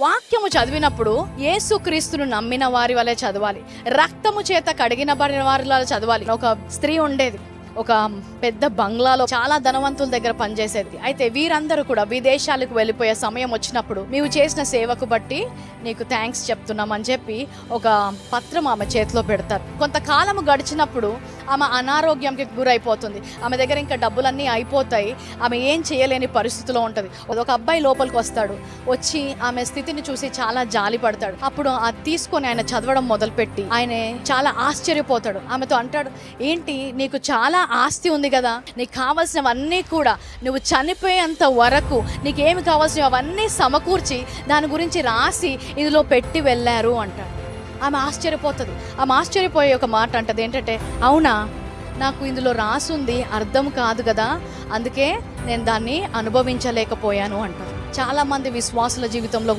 వాక్యము చదివినప్పుడు యేసుక్రీస్తును నమ్మిన వారి వలె చదవాలి, రక్తము చేత కడిగిన వారి వలె చదవాలి. ఒక స్త్రీ ఉండేది, ఒక పెద్ద బంగ్లాలో, చాలా ధనవంతుల దగ్గర పనిచేసేది. అయితే వీరందరూ కూడా విదేశాలకు వెళ్ళిపోయే సమయం వచ్చినప్పుడు, నీవు చేసిన సేవకు బట్టి నీకు థ్యాంక్స్ చెప్తున్నామని చెప్పి ఒక పత్రం ఆమె చేతిలో పెడతారు. కొంతకాలం గడిచినప్పుడు ఆమె అనారోగ్యంకి గురైపోతుంది. ఆమె దగ్గర ఇంకా డబ్బులన్నీ అయిపోతాయి. ఆమె ఏం చేయలేని పరిస్థితిలో ఉంటుంది. ఒక అబ్బాయి లోపలికి వస్తాడు. వచ్చి ఆమె స్థితిని చూసి చాలా జాలి పడతాడు. అప్పుడు అది తీసుకొని ఆయన చదవడం మొదలుపెట్టి ఆయన చాలా ఆశ్చర్యపోతాడు. ఆమెతో అంటాడు, ఏంటి నీకు చాలా ఆస్తి ఉంది కదా, నీకు కావాల్సినవన్నీ కూడా నువ్వు చనిపోయేంత వరకు నీకేమి కావాల్సినవి అవన్నీ సమకూర్చి దాని గురించి రాసి ఇందులో పెట్టి వెళ్ళారు అంటాడు. ఆమె ఆశ్చర్యపోతుంది. ఆమె ఆశ్చర్యపోయే ఒక మాట అంటది, ఏంటంటే, అవునా, నాకు ఇందులో రాసుంది అర్థం కాదు కదా, అందుకే నేను దాన్ని అనుభవించలేకపోయాను అంటారు. చాలామంది విశ్వాసుల జీవితంలో